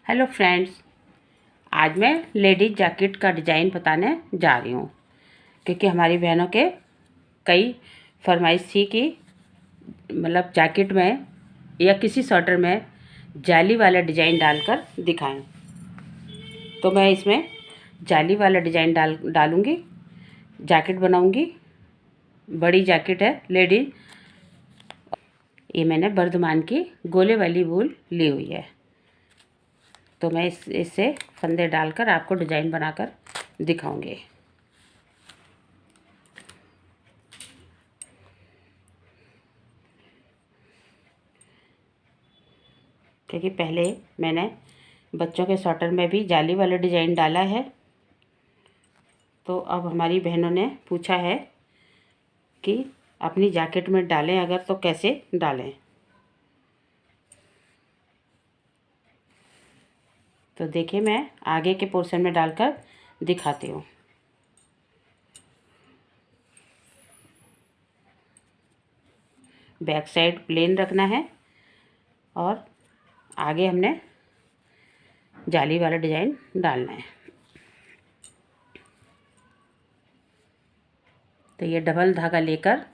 Hello friends, आज मैं ladies jacket का डिज़ाइन बताने जा रही हूँ क्योंकि हमारी बहनों के कई फरमाइश थी कि मतलब जैकेट में या किसी स्वेटर में जाली वाला डिज़ाइन डालकर दिखाएं। तो मैं इसमें जाली वाला डिज़ाइन डालूँगी। जैकेट बनाऊँगी। बड़ी जैकेट है लेडीज। ये मैंने बर्धमान की गोले वाली वूल ली हुई है। तो मैं इससे फंदे डालकर आपको डिज़ाइन बनाकर दिखाऊंगी। क्योंकि पहले मैंने बच्चों के स्वेटर में भी जाली वाला डिज़ाइन डाला है, तो अब हमारी बहनों ने पूछा है कि अपनी जैकेट में डालें अगर तो कैसे डालें। तो देखिए, मैं आगे के पोर्शन में डालकर दिखाती हूँ। बैक साइड प्लेन रखना है और आगे हमने जाली वाला डिज़ाइन डालना है। तो ये डबल धागा लेकर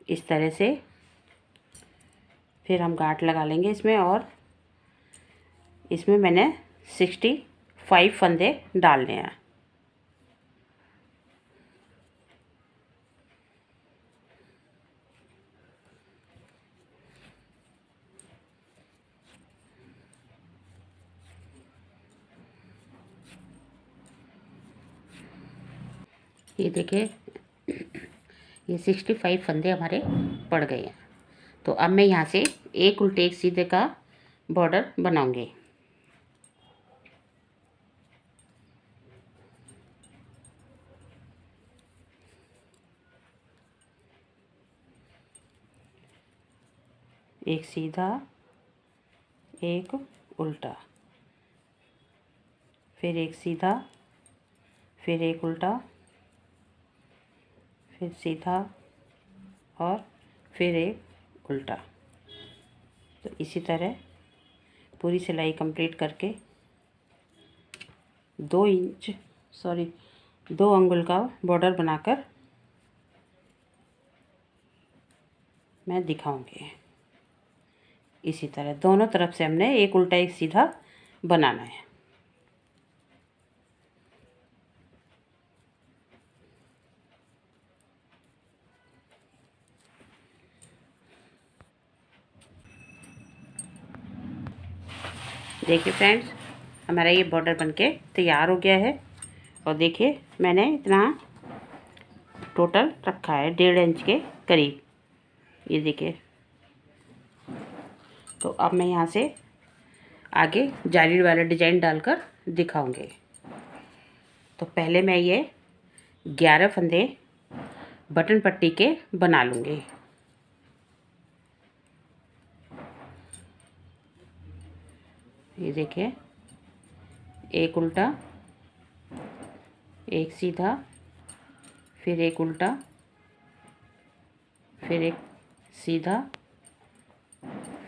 इस तरह से फिर हम गांठ लगा लेंगे इसमें, और इसमें मैंने 65 फंदे डालने हैं। ये देखिए, ये 65 फंदे हमारे पड़ गए हैं। तो अब मैं यहाँ से एक उल्टे एक सीधे का बॉर्डर बनाऊंगी। एक सीधा, एक उल्टा, फिर एक सीधा, फिर एक उल्टा, फिर सीधा और फिर एक उल्टा। तो इसी तरह पूरी सिलाई कंप्लीट करके 2 अंगुल का बॉर्डर बनाकर मैं दिखाऊंगी। इसी तरह दोनों तरफ से हमने एक उल्टा एक सीधा बनाना है। देखिए फ्रेंड्स, हमारा ये बॉर्डर बनके तैयार हो गया है। और देखिए, मैंने इतना टोटल रखा है 1.5 इंच के करीब। ये देखिए। तो अब मैं यहाँ से आगे जाली वाला डिज़ाइन डालकर दिखाऊंगी। तो पहले मैं ये 11 फंदे बटन पट्टी के बना लूँगी। ये देखिए, एक उल्टा, एक सीधा, फिर एक उल्टा, फिर एक सीधा,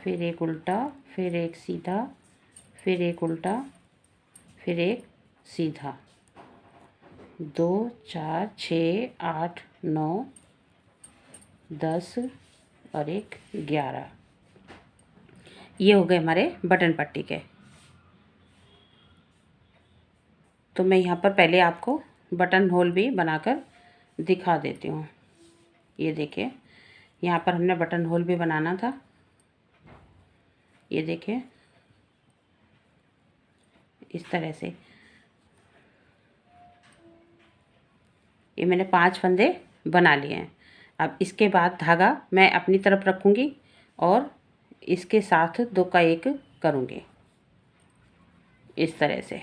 फिर एक उल्टा, फिर एक सीधा, फिर एक उल्टा, फिर एक सीधा। 2 4 6 8 9 10 और एक 11। ये हो गए हमारे बटन पट्टी के। तो मैं यहाँ पर पहले आपको बटन होल भी बनाकर दिखा देती हूँ। ये देखिए, यहाँ पर हमने बटन होल भी बनाना था। ये देखिए, इस तरह से ये मैंने 5 फंदे बना लिए हैं। अब इसके बाद धागा मैं अपनी तरफ रखूँगी और इसके साथ 2 का 1 करूँगी इस तरह से।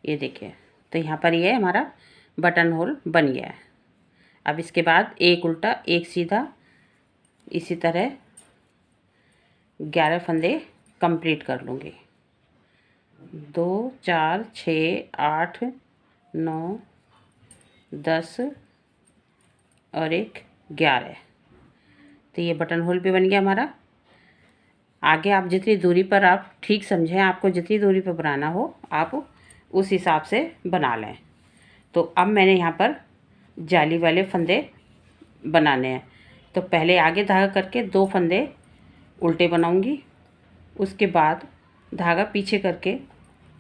ये देखिए, तो यहाँ पर ये हमारा बटन होल बन गया है। अब इसके बाद एक उल्टा एक सीधा, इसी तरह 11 फंदे कंप्लीट कर लूँगी। 2 4 6 8 9 10 और एक 11। तो ये बटन होल भी बन गया हमारा। आगे आप जितनी दूरी पर आप ठीक समझें, आपको जितनी दूरी पर बनाना हो आप उस हिसाब से बना लें। तो अब मैंने यहाँ पर जाली वाले फंदे बनाने हैं। तो पहले आगे धागा करके 2 फंदे उल्टे बनाऊंगी, उसके बाद धागा पीछे करके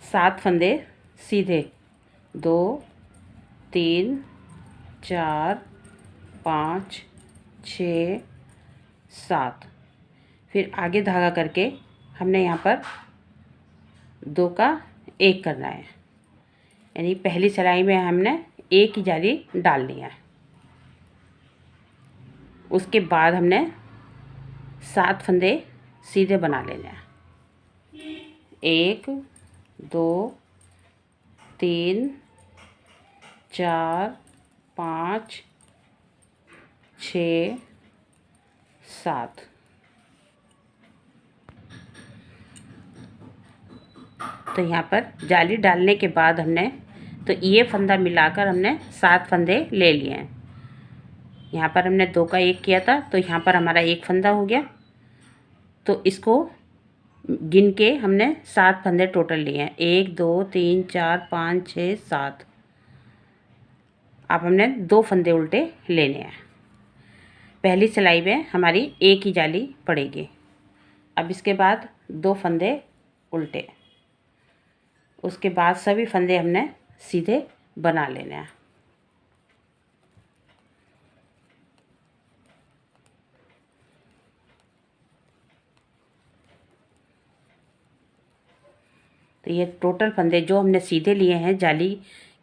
7 फंदे सीधे 2 3 4 5 6 7, फिर आगे धागा करके हमने यहाँ पर 2 का 1 करना है, यानी पहली सिलाई में हमने एक ही जाली डालनी है। उसके बाद हमने 7 फंदे सीधे बना लेने हैं। 1 2 3 4 5 6 7। तो यहाँ पर जाली डालने के बाद हमने तो ये फंदा मिलाकर हमने 7 फंदे ले लिए हैं। यहाँ पर हमने 2 का 1 किया था, तो यहाँ पर हमारा 1 फंदा हो गया। तो इसको गिन के हमने 7 फंदे टोटल लिए हैं, 1 2 3 4 5 6 7। अब हमने 2 फंदे उल्टे लेने हैं। पहली सिलाई में हमारी एक ही जाली पड़ेगी। अब इसके बाद 2 फंदे उल्टे, उसके बाद सभी फंदे हमने सीधे बना लेने हैं। तो ये टोटल फंदे जो हमने सीधे लिए हैं जाली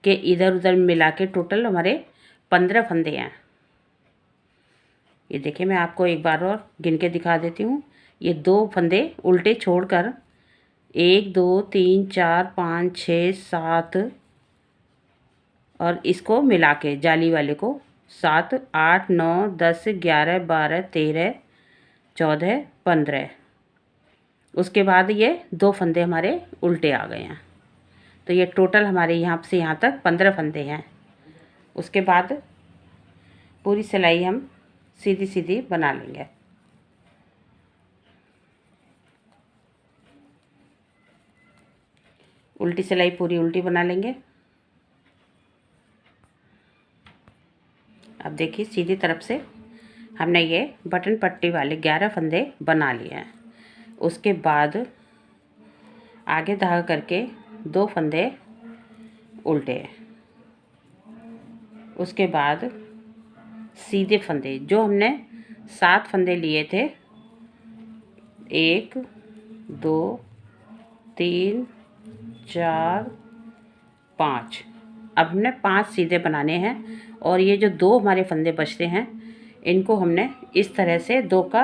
के इधर उधर मिला के टोटल हमारे 15 फंदे हैं। ये देखिए, मैं आपको एक बार और गिन के दिखा देती हूँ। ये 2 फंदे उल्टे छोड़कर 1 2 3 4 5 6 7, और इसको मिला के जाली वाले को 7 8 9 10 11 12 13 14 15। उसके बाद ये 2 फंदे हमारे उल्टे आ गए हैं। तो ये टोटल हमारे यहाँ से यहाँ तक 15 फंदे हैं। उसके बाद पूरी सिलाई हम सीधी सीधी बना लेंगे। उल्टी सिलाई पूरी उल्टी बना लेंगे। अब देखिए, सीधी तरफ से हमने ये बटन पट्टी वाले 11 फंदे बना लिए हैं। उसके बाद आगे धागा करके 2 फंदे उल्टे, उसके बाद सीधे फंदे जो हमने 7 फंदे लिए थे, 1 2 3 4 5। अब हमने 5 सीधे बनाने हैं, और ये जो 2 हमारे फंदे बचते हैं इनको हमने इस तरह से 2 का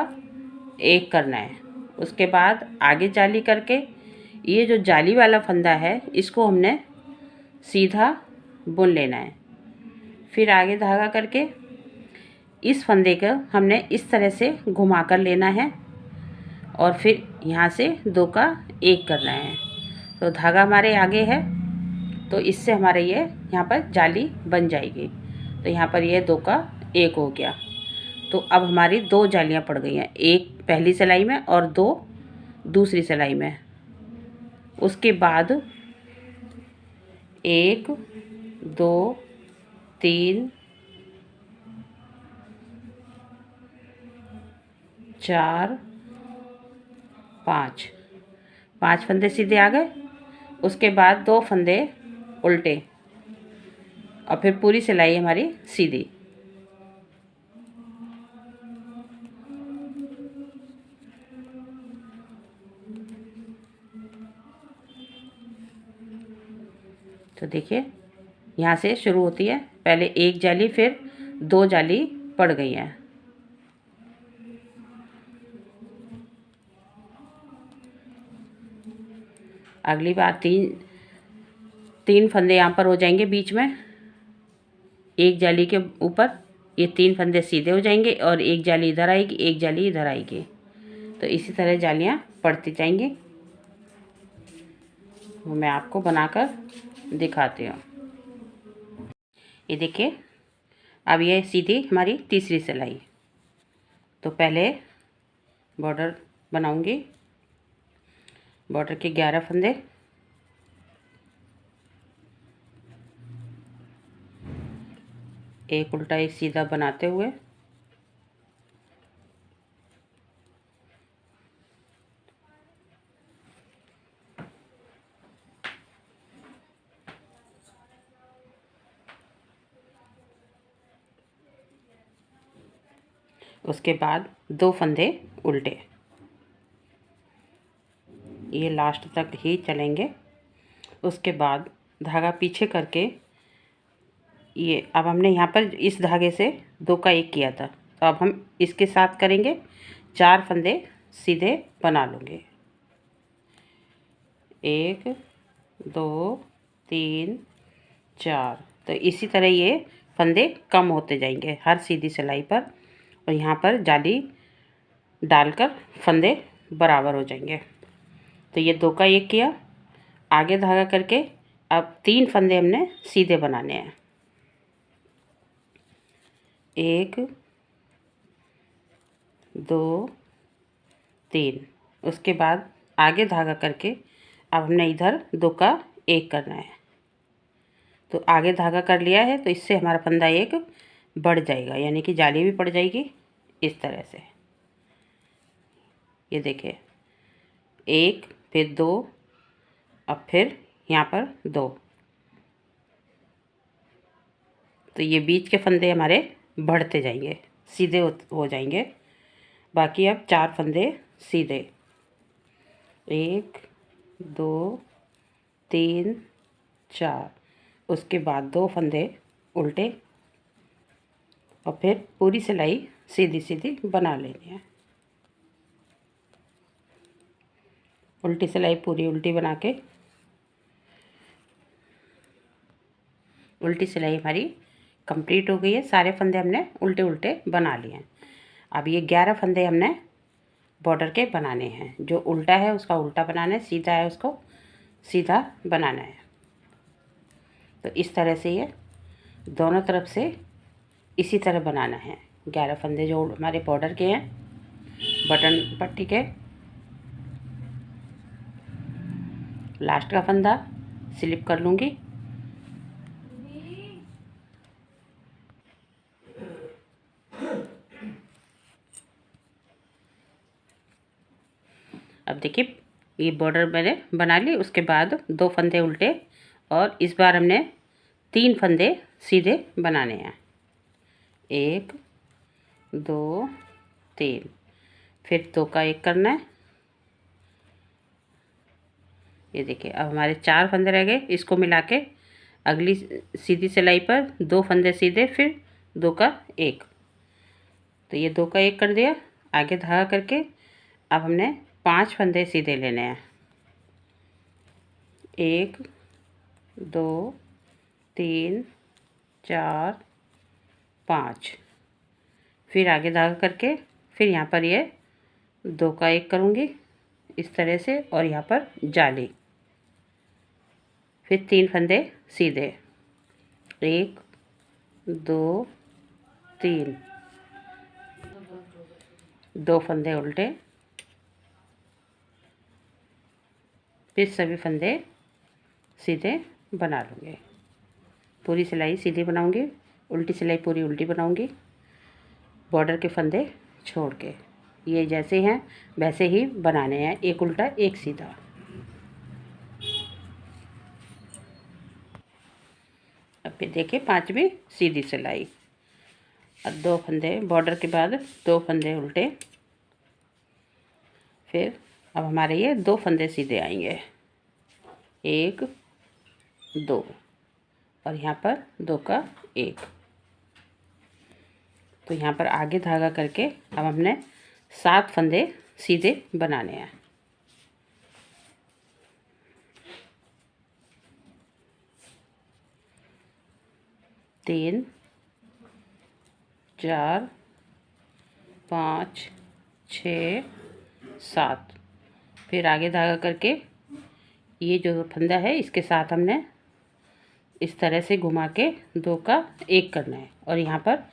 1 करना है। उसके बाद आगे जाली करके ये जो जाली वाला फंदा है इसको हमने सीधा बुन लेना है। फिर आगे धागा करके इस फंदे को हमने इस तरह से घुमा कर लेना है, और फिर यहाँ से 2 का 1 करना है। तो धागा हमारे आगे है, तो इससे हमारे ये यहाँ पर जाली बन जाएगी। तो यहाँ पर ये 2 का 1 हो गया। तो अब हमारी 2 जालियाँ पड़ गई हैं, एक पहली सिलाई में और 2 दूसरी सिलाई में। उसके बाद 1 2 3 4 5 5 फंदे सीधे आ गए। उसके बाद 2 फंदे उल्टे, और फिर पूरी सिलाई हमारी सीधी। तो देखिए, यहाँ से शुरू होती है, पहले एक जाली फिर 2 जाली पड़ गई हैं। अगली बार 3 फंदे यहाँ पर हो जाएंगे बीच में, एक जाली के ऊपर ये 3 फंदे सीधे हो जाएंगे, और एक जाली इधर आएगी, एक जाली इधर आएगी। तो इसी तरह जालियाँ पड़ती जाएंगी। वो मैं आपको बनाकर दिखाती हूँ। ये देखिए, अब ये सीधी हमारी तीसरी सिलाई। तो पहले बॉर्डर बनाऊंगी, बॉर्डर के 11 फंदे, एक उल्टा एक सीधा बनाते हुए उसके बाद 2 फंदे उल्टे, ये लास्ट तक ही चलेंगे। उसके बाद धागा पीछे करके ये अब हमने यहाँ पर इस धागे से 2 का 1 किया था, तो अब हम इसके साथ करेंगे 4 फंदे सीधे बना लूँगे। 1 2 3 4। तो इसी तरह ये फंदे कम होते जाएंगे हर सीधी सिलाई पर, और यहाँ पर जाली डालकर फंदे बराबर हो जाएंगे। तो ये 2 का 1 किया, आगे धागा करके अब 3 फंदे हमने सीधे बनाने हैं। 1 2 3। उसके बाद आगे धागा करके अब हमने इधर 2 का 1 करना है। तो आगे धागा कर लिया है, तो इससे हमारा फंदा 1 बढ़ जाएगा, यानी कि जाली भी पड़ जाएगी इस तरह से। ये देखिए 1 फिर 2, अब फिर यहाँ पर 2। तो ये बीच के फंदे हमारे बढ़ते जाएंगे, सीधे हो जाएंगे। बाकी अब 4 फंदे सीधे, 1 2 3 4। उसके बाद 2 फंदे उल्टे, और फिर पूरी सिलाई सीधी सीधी बना लेनी है। उल्टी सिलाई पूरी उल्टी बना के, उल्टी सिलाई हमारी कंप्लीट हो गई है। सारे फंदे हमने उल्टे उल्टे बना लिए हैं। अब ये 11 फंदे हमने बॉर्डर के बनाने हैं। जो उल्टा है उसका उल्टा बनाना है, सीधा है उसको सीधा बनाना है। तो इस तरह से ये दोनों तरफ से इसी तरह बनाना है। 11 फंदे जो हमारे बॉर्डर के हैं, बटन पट्टी के, लास्ट का फंदा स्लिप कर लूँगी। अब देखिए ये बॉर्डर मैंने बना ली। उसके बाद 2 फंदे उल्टे, और इस बार हमने 3 फंदे सीधे बनाने हैं। 1 2 3, फिर 2 का 1 करना है। ये देखिए अब हमारे 4 फंदे रह गए। इसको मिला के अगली सीधी सिलाई पर 2 फंदे सीधे, फिर 2 का 1। तो ये 2 का 1 कर दिया। आगे धागा करके अब हमने 5 फंदे सीधे लेने हैं। 1 2 3 4 5। फिर आगे धागा करके फिर यहाँ पर ये 2 का 1 करूँगी इस तरह से, और यहाँ पर जाली, फिर 3 फंदे सीधे, 1 2 3, 2 फंदे उल्टे, फिर सभी फंदे सीधे बना लूँगी। पूरी सिलाई सीधी बनाऊँगी, उल्टी सिलाई पूरी उल्टी बनाऊँगी, बॉर्डर के फंदे छोड़ के। ये जैसे हैं वैसे ही बनाने हैं, एक उल्टा एक सीधा। अब फिर देखिए 5वीं सीधी सिलाई। अब 2 फंदे बॉर्डर के बाद 2 फंदे उल्टे, फिर अब हमारे ये 2 फंदे सीधे आएंगे, 1 2, और यहाँ पर 2 का 1। तो यहाँ पर आगे धागा करके अब हमने 7 फंदे सीधे बनाने हैं। 3 4 5 6 7। फिर आगे धागा करके ये जो फंदा है इसके साथ हमने इस तरह से घुमा के 2 का 1 करना है, और यहाँ पर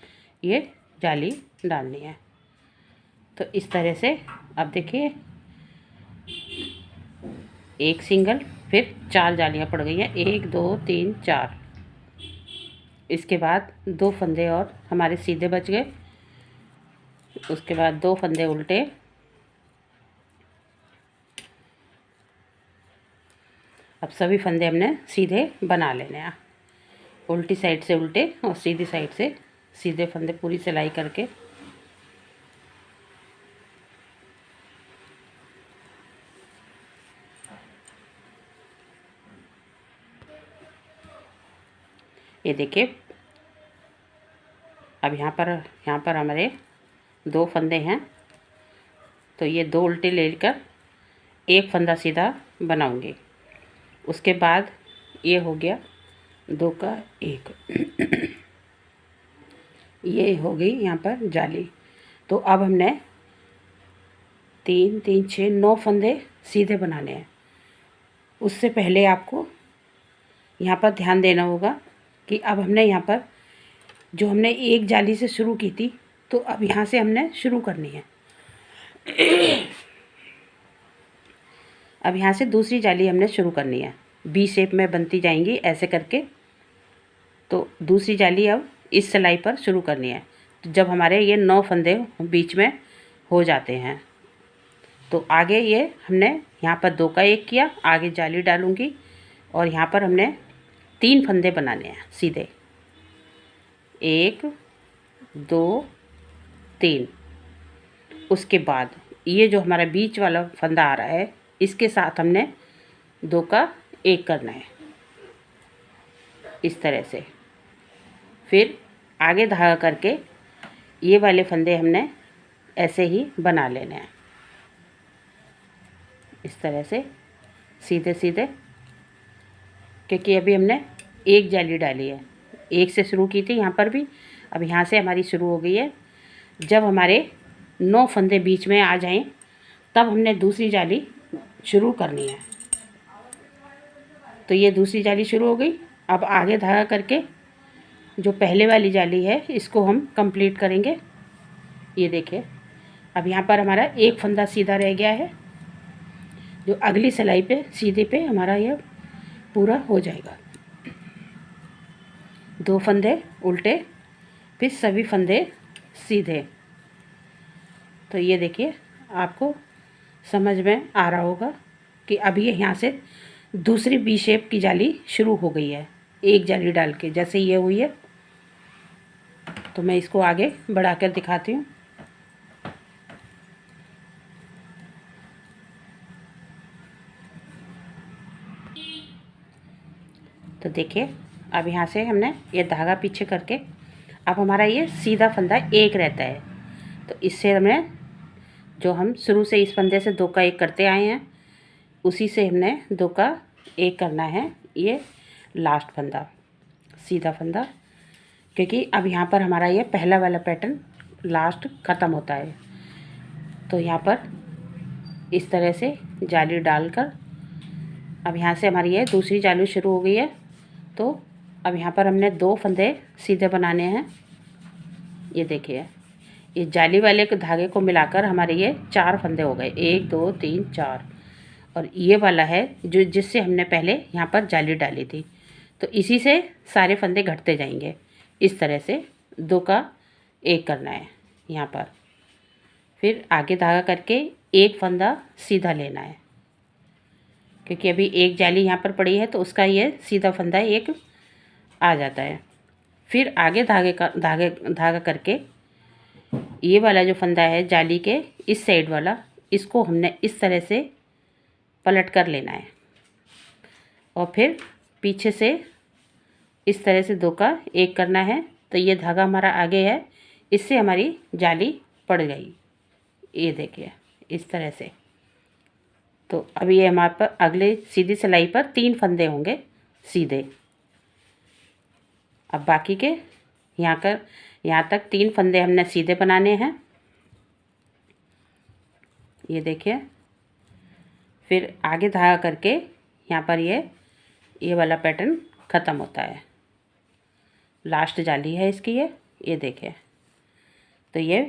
ये जाली डालनी है। तो इस तरह से अब देखिए एक सिंगल, फिर 4 जालियाँ पड़ गई हैं, 1 2 3 4। इसके बाद 2 फंदे और हमारे सीधे बच गए। उसके बाद 2 फंदे उल्टे, अब सभी फंदे हमने सीधे बना लेने हैं। उल्टी साइड से उल्टे और सीधी साइड से सीधे फंदे पूरी सिलाई करके ये देखिए। अब यहाँ पर हमारे 2 फंदे हैं, तो ये 2 उल्टे लेकर एक फंदा सीधा बनाऊंगी। उसके बाद ये हो गया 2 का 1 ये हो गई यहाँ पर जाली। तो अब हमने 3 3 6 9 फंदे सीधे बनाने हैं। उससे पहले आपको यहाँ पर ध्यान देना होगा कि अब हमने यहाँ पर जो हमने एक जाली से शुरू की थी, तो अब यहाँ से हमने शुरू करनी है। अब यहाँ से दूसरी जाली हमने शुरू करनी है, बी शेप में बनती जाएंगी ऐसे करके। तो दूसरी जाली अब इस सिलाई पर शुरू करनी है। तो जब हमारे ये 9 फंदे बीच में हो जाते हैं, तो आगे ये हमने यहाँ पर 2 का 1 किया, आगे जाली डालूँगी और यहाँ पर हमने 3 फंदे बनाने हैं सीधे, 1 2 3। उसके बाद ये जो हमारा बीच वाला फंदा आ रहा है, इसके साथ हमने 2 का 1 करना है इस तरह से। फिर आगे धागा करके ये वाले फंदे हमने ऐसे ही बना लेने हैं इस तरह से सीधे सीधे, क्योंकि अभी हमने एक जाली डाली है, एक से शुरू की थी यहाँ पर भी, अब यहाँ से हमारी शुरू हो गई है। जब हमारे 9 फंदे बीच में आ जाएं, तब हमने दूसरी जाली शुरू करनी है। तो ये दूसरी जाली शुरू हो गई। अब आगे धागा करके जो पहले वाली जाली है, इसको हम कंप्लीट करेंगे। ये देखिए, अब यहाँ पर हमारा एक फंदा सीधा रह गया है, जो अगली सिलाई पे सीधे पे हमारा यह पूरा हो जाएगा। 2 फंदे उल्टे, फिर सभी फंदे सीधे। तो ये देखिए, आपको समझ में आ रहा होगा कि अब ये यहाँ से दूसरी बी शेप की जाली शुरू हो गई है, एक जाली डाल के जैसे ये हुई है। तो मैं इसको आगे बढ़ाकर दिखाती हूँ। तो देखिए, अब यहाँ से हमने ये धागा पीछे करके अब हमारा ये सीधा फंदा एक रहता है। तो इससे हमने जो हम शुरू से इस फंदे से 2 का 1 करते आए हैं, उसी से हमने 2 का 1 करना है। ये लास्ट फंदा, सीधा फंदा, क्योंकि अब यहाँ पर हमारा ये पहला वाला पैटर्न लास्ट ख़त्म होता है। तो यहाँ पर इस तरह से जाली डालकर अब यहाँ से हमारी ये दूसरी जाली शुरू हो गई है। तो अब यहाँ पर हमने 2 फंदे सीधे बनाने हैं। ये देखिए, ये जाली वाले के धागे को मिलाकर हमारे ये 4 फंदे हो गए, 1 2 3 4। और ये वाला है जो जिससे हमने पहले यहाँ पर जाली डाली थी। तो इसी से सारे फंदे घटते जाएंगे। इस तरह से 2 का 1 करना है यहाँ पर। फिर आगे धागा करके एक फंदा सीधा लेना है, क्योंकि अभी एक जाली यहाँ पर पड़ी है, तो उसका ये सीधा फंदा एक आ जाता है। फिर आगे धागा करके ये वाला जो फंदा है जाली के इस साइड वाला, इसको हमने इस तरह से पलट कर लेना है और फिर पीछे से इस तरह से 2 का 1 करना है। तो ये धागा हमारा आगे है, इससे हमारी जाली पड़ गई। ये देखिए इस तरह से। तो अब ये हमारे पर अगले सीधी सिलाई पर 3 फंदे होंगे सीधे। अब बाकी के यहाँ तक 3 फंदे हमने सीधे बनाने हैं। ये देखिए, फिर आगे धागा करके यहाँ पर ये वाला पैटर्न ख़त्म होता है। लास्ट जाली है इसकी ये देखिए। तो ये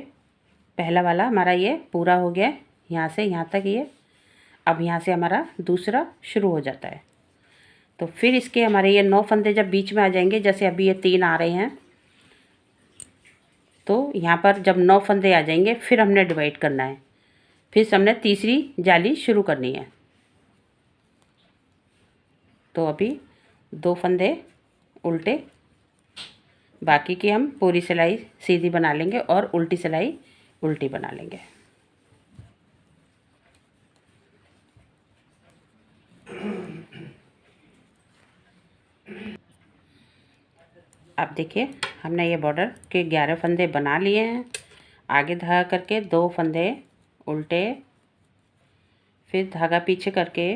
पहला वाला हमारा ये पूरा हो गया, यहाँ से यहाँ तक ये। अब यहाँ से हमारा दूसरा शुरू हो जाता है। तो फिर इसके हमारे ये 9 फंदे जब बीच में आ जाएंगे, जैसे अभी ये 3 आ रहे हैं, तो यहाँ पर जब 9 फंदे आ जाएंगे फिर हमने डिवाइड करना है, फिर हमने तीसरी जाली शुरू करनी है। तो अभी 2 फंदे उल्टे, बाकी की हम पूरी सिलाई सीधी बना लेंगे और उल्टी सिलाई उल्टी बना लेंगे। अब देखिए हमने ये बॉर्डर के 11 फंदे बना लिए हैं। आगे धागा करके 2 फंदे उल्टे, फिर धागा पीछे करके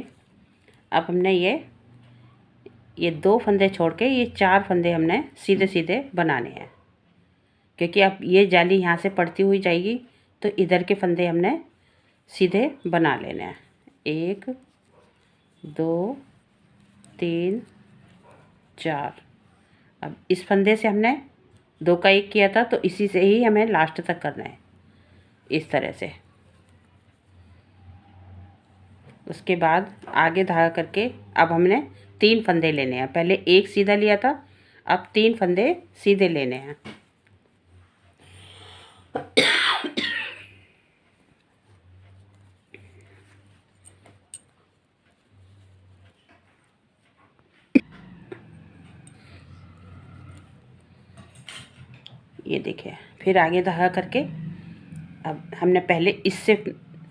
अब हमने ये 2 फंदे छोड़ के ये 4 फंदे हमने सीधे सीधे बनाने हैं, क्योंकि अब ये जाली यहाँ से पड़ती हुई जाएगी तो इधर के फंदे हमने सीधे बना लेने हैं। 1 2 3 4। अब इस फंदे से हमने 2 का 1 किया था, तो इसी से ही हमें लास्ट तक करना है, इस तरह से। उसके बाद आगे धागा करके अब हमने 3 फंदे लेने हैं। पहले 1 सीधा लिया था, अब 3 फंदे सीधे लेने हैं। ये देखिए, फिर आगे धागा करके अब हमने पहले इससे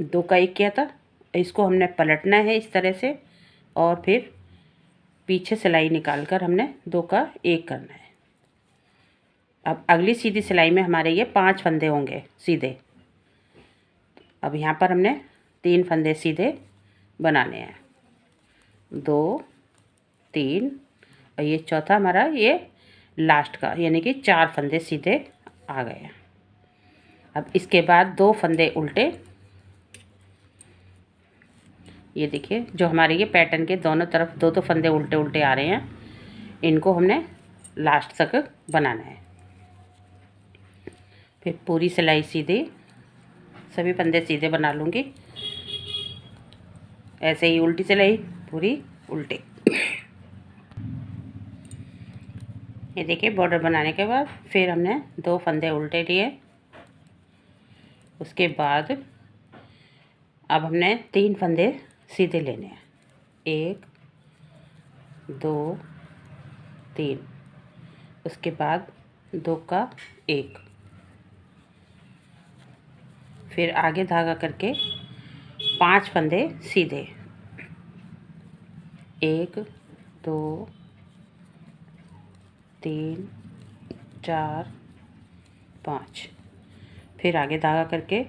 2 का 1 किया था, इसको हमने पलटना है इस तरह से, और फिर पीछे सिलाई निकाल कर हमने 2 का 1 करना है। अब अगली सीधी सिलाई में हमारे ये 5 फंदे होंगे सीधे। अब यहाँ पर हमने 3 फंदे सीधे बनाने हैं, 2 3, और ये चौथा हमारा ये लास्ट का, यानी कि 4 फंदे सीधे आ गए हैं। अब इसके बाद 2 फंदे उल्टे। ये देखिए जो हमारे ये पैटर्न के दोनों तरफ 2 फंदे उल्टे उल्टे आ रहे हैं, इनको हमने लास्ट तक बनाना है। फिर पूरी सिलाई सीधी, सभी फंदे सीधे बना लूँगी, ऐसे ही उल्टी सिलाई पूरी उल्टे। ये देखिए बॉर्डर बनाने के बाद फिर हमने 2 फंदे उल्टे लिए। उसके बाद अब हमने 3 फंदे सीधे लेने हैं, 1 2 3। उसके बाद 2 का 1, फिर आगे धागा करके 5 फंदे सीधे, 1 2 3 4 5। फिर आगे धागा करके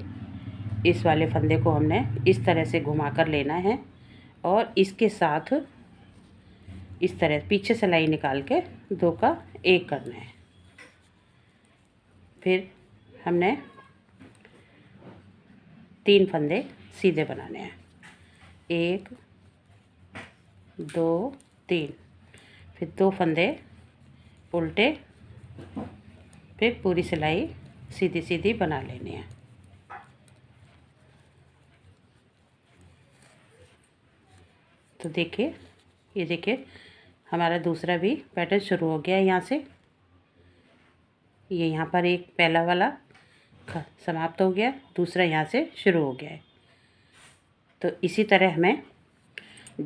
इस वाले फंदे को हमने इस तरह से घुमा कर लेना है, और इसके साथ इस तरह पीछे सिलाई निकाल के 2 का 1 करना है। फिर हमने 3 फंदे सीधे बनाने हैं, 1 2 3। फिर 2 फंदे उल्टे, फिर पूरी सिलाई सीधी सीधी बना लेनी है। तो देखिए, ये देखिए हमारा दूसरा भी पैटर्न शुरू हो गया है। यहाँ से ये यहाँ पर एक पहला वाला समाप्त हो गया, दूसरा यहाँ से शुरू हो गया है। तो इसी तरह हमें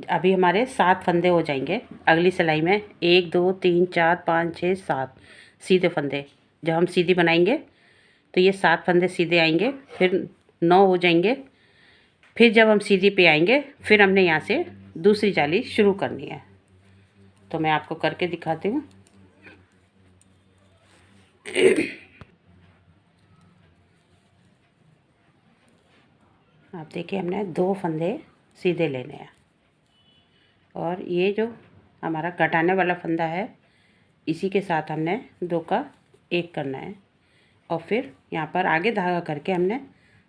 अभी हमारे 7 फंदे हो जाएंगे अगली सिलाई में। 1 2 3 4 5 6 7 सीधे फंदे जब हम सीधी बनाएंगे तो ये 7 फंदे सीधे आएंगे, फिर 9 हो जाएंगे। फिर जब हम सीधी पे आएंगे फिर हमने यहाँ से दूसरी जाली शुरू करनी है। तो मैं आपको करके दिखाती हूँ। आप देखिए हमने 2 फंदे सीधे लेने हैं, और ये जो हमारा घटाने वाला फंदा है इसी के साथ हमने 2 का 1 करना है, और फिर यहाँ पर आगे धागा करके हमने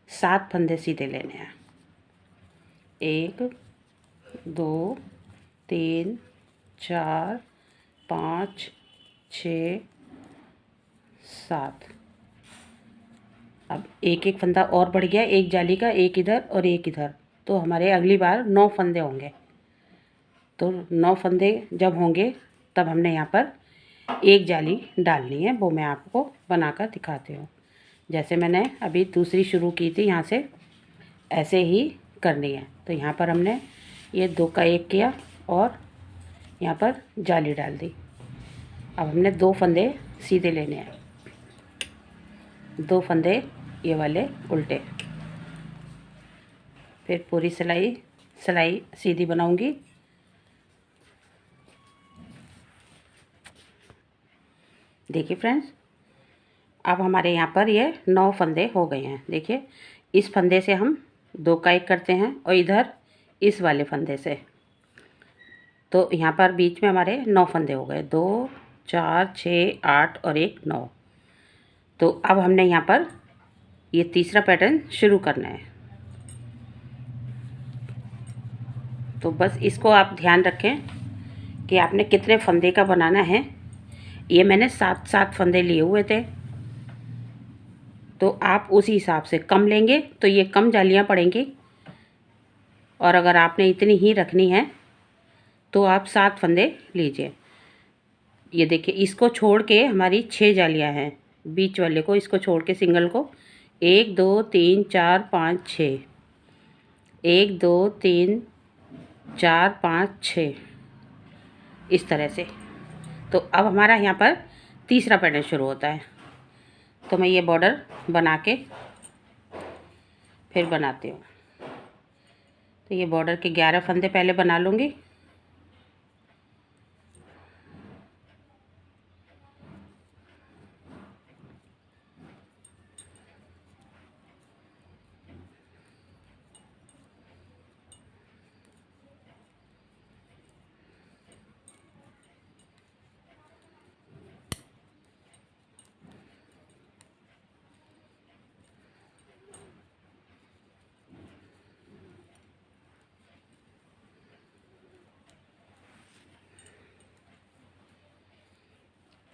7 फंदे सीधे लेने हैं। 1 2 3 4 5 6 7। अब एक एक फंदा और बढ़ गया, एक जाली का, एक इधर और एक इधर, तो हमारे अगली बार 9 फंदे होंगे। तो 9 फंदे जब होंगे तब हमने यहाँ पर एक जाली डालनी है, वो मैं आपको बनाकर दिखाती हूँ। जैसे मैंने अभी दूसरी शुरू की थी, यहाँ से ऐसे ही करनी है। तो यहाँ पर हमने ये 2 का 1 किया और यहाँ पर जाली डाल दी। अब हमने 2 फंदे सीधे लेने हैं, 2 फंदे ये वाले उल्टे, फिर पूरी सिलाई सीधी बनाऊंगी। देखिए फ्रेंड्स, अब हमारे यहाँ पर ये 9 फंदे हो गए हैं। देखिए, इस फंदे से हम 2 का 1 करते हैं और इधर इस वाले फंदे से, तो यहाँ पर बीच में हमारे 9 फंदे हो गए, 2 4 6 8 और 1 9। तो अब हमने यहाँ पर ये तीसरा पैटर्न शुरू करना है। तो बस इसको आप ध्यान रखें कि आपने कितने फंदे का बनाना है। ये मैंने 7 फंदे लिए हुए थे, तो आप उसी हिसाब से कम लेंगे तो ये कम जालियाँ पड़ेंगी, और अगर आपने इतनी ही रखनी है तो आप 7 फंदे लीजिए। ये देखिए, इसको छोड़ के हमारी 6 जालियाँ हैं, बीच वाले को, इसको छोड़ के सिंगल को 1 2 3 4 5 6, 1 2 3 4 5 6, इस तरह से। तो अब हमारा यहाँ पर तीसरा पैटर्न शुरू होता है। तो मैं ये बॉर्डर बना के फिर बनाती हूँ। तो ये बॉर्डर के 11 फंदे पहले बना लूँगी।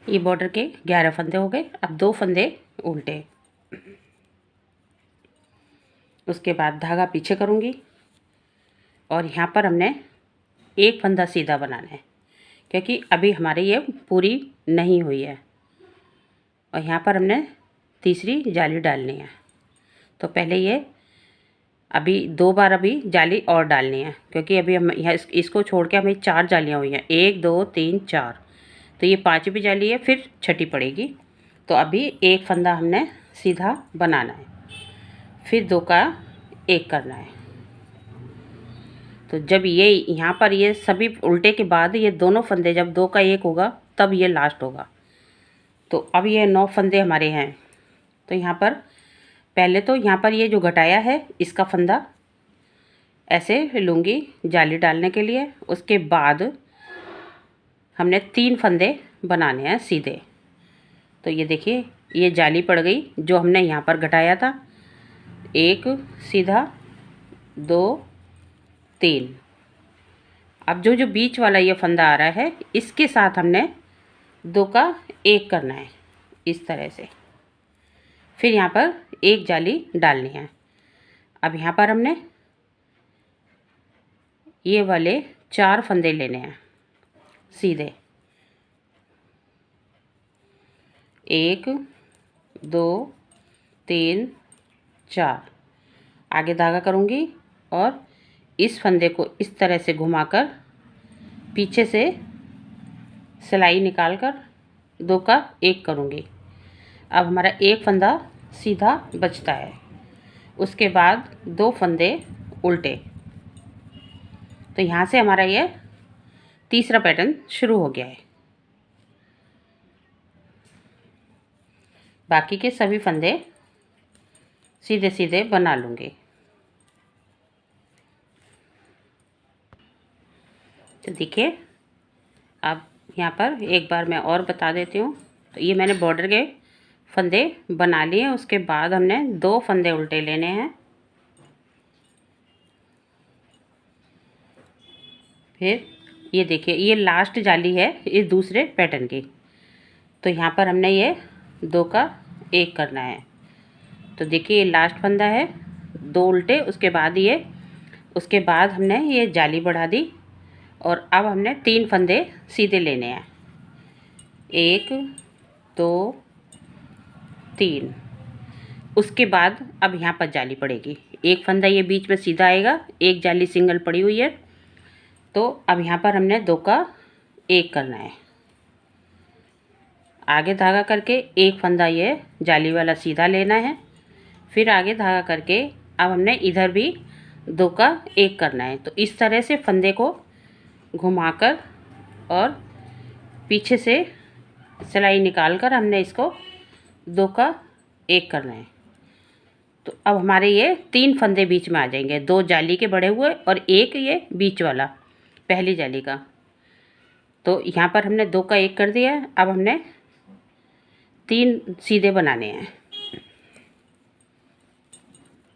ये बॉर्डर के 11 फंदे हो गए। अब 2 फंदे उल्टे, उसके बाद धागा पीछे करूँगी और यहाँ पर हमने एक फंदा सीधा बनाना है, क्योंकि अभी हमारे ये पूरी नहीं हुई है। और यहाँ पर हमने तीसरी जाली डालनी है। तो पहले ये अभी 2 बार अभी जाली और डालनी है, क्योंकि अभी हम यहाँ इसको छोड़ के हमें 4 जालियाँ हुई हैं, 1 2 3 4। तो ये 5वीं जाली है, फिर छठी पड़ेगी। तो अभी एक फंदा हमने सीधा बनाना है, फिर 2 का 1 करना है। तो जब ये यहाँ पर ये सभी उल्टे के बाद ये दोनों फंदे जब 2 का 1 होगा तब ये लास्ट होगा। तो अब ये 9 फंदे हमारे हैं। तो यहाँ पर पहले तो यहाँ पर ये जो घटाया है इसका फंदा ऐसे लूँगी जाली डालने के लिए। उसके बाद हमने 3 फंदे बनाने हैं सीधे। तो ये देखिए, ये जाली पड़ गई जो हमने यहाँ पर घटाया था, 1 सीधा 2 3। अब जो बीच वाला ये फंदा आ रहा है इसके साथ हमने 2 का 1 करना है, इस तरह से। फिर यहाँ पर एक जाली डालनी है। अब यहाँ पर हमने ये वाले 4 फंदे लेने हैं सीधे, 1 2 3 4। आगे धागा करूँगी और इस फंदे को इस तरह से घुमाकर पीछे से सिलाई निकालकर 2 का 1 करूँगी। अब हमारा एक फंदा सीधा बचता है, उसके बाद 2 फंदे उल्टे। तो यहाँ से हमारा ये तीसरा पैटर्न शुरू हो गया है। बाकी के सभी फंदे सीधे सीधे बना लूँगी। तो देखिए, अब यहाँ पर एक बार मैं और बता देती हूँ। तो ये मैंने बॉर्डर के फंदे बना लिए, उसके बाद हमने 2 फंदे उल्टे लेने हैं। फिर ये देखिए, ये लास्ट जाली है इस दूसरे पैटर्न की। तो यहाँ पर हमने ये 2 का 1 करना है। तो देखिए, ये लास्ट फंदा है, 2 उल्टे, उसके बाद ये उसके बाद हमने ये जाली बढ़ा दी और अब हमने 3 फंदे सीधे लेने हैं, 1 2 3। उसके बाद अब यहाँ पर जाली पड़ेगी, एक फंदा ये बीच में सीधा आएगा, एक जाली सिंगल पड़ी हुई है। तो अब यहाँ पर हमने 2 का 1 करना है, आगे धागा करके एक फंदा ये जाली वाला सीधा लेना है, फिर आगे धागा करके अब हमने इधर भी 2 का 1 करना है। तो इस तरह से फंदे को घुमाकर और पीछे से सिलाई निकाल कर हमने इसको 2 का 1 करना है। तो अब हमारे ये 3 फंदे बीच में आ जाएंगे, 2 जाली के बढ़े हुए और एक ये बीच वाला पहली जाली का। तो यहाँ पर हमने 2 का 1 कर दिया है। अब हमने 3 सीधे बनाने हैं,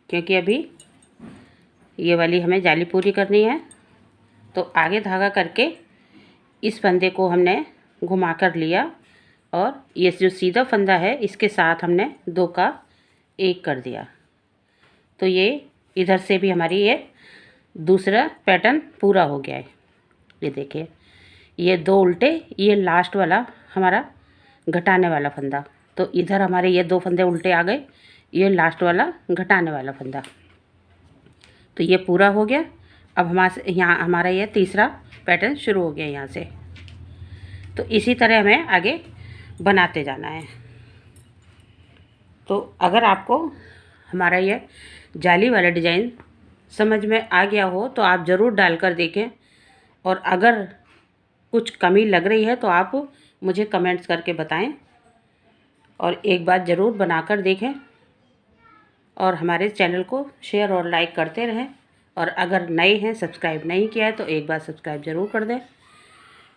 क्योंकि अभी ये वाली हमें जाली पूरी करनी है। तो आगे धागा करके इस फंदे को हमने घुमा कर लिया और ये जो सीधा फंदा है इसके साथ हमने 2 का 1 कर दिया। तो ये इधर से भी हमारी ये दूसरा पैटर्न पूरा हो गया है। ये देखिए, ये 2 उल्टे, ये लास्ट वाला हमारा घटाने वाला फंदा। तो इधर हमारे ये 2 फंदे उल्टे आ गए, ये लास्ट वाला घटाने वाला फंदा। तो ये पूरा हो गया। अब हमारा ये तीसरा पैटर्न शुरू हो गया यहाँ से। तो इसी तरह हमें आगे बनाते जाना है। तो अगर आपको हमारा ये जाली वाला डिज़ाइन समझ में आ गया हो तो आप ज़रूर डालकर देखें, और अगर कुछ कमी लग रही है तो आप मुझे कमेंट्स करके बताएं और एक बार ज़रूर बनाकर देखें, और हमारे चैनल को शेयर और लाइक करते रहें। और अगर नए हैं, सब्सक्राइब नहीं किया है तो एक बार सब्सक्राइब ज़रूर कर दें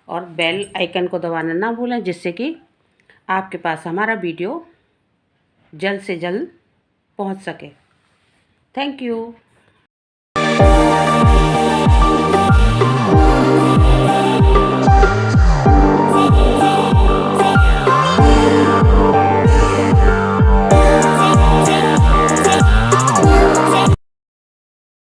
और बेल आइकन को दबाना ना भूलें, जिससे कि आपके पास हमारा वीडियो जल्द से जल्द पहुंच सके। Thank you.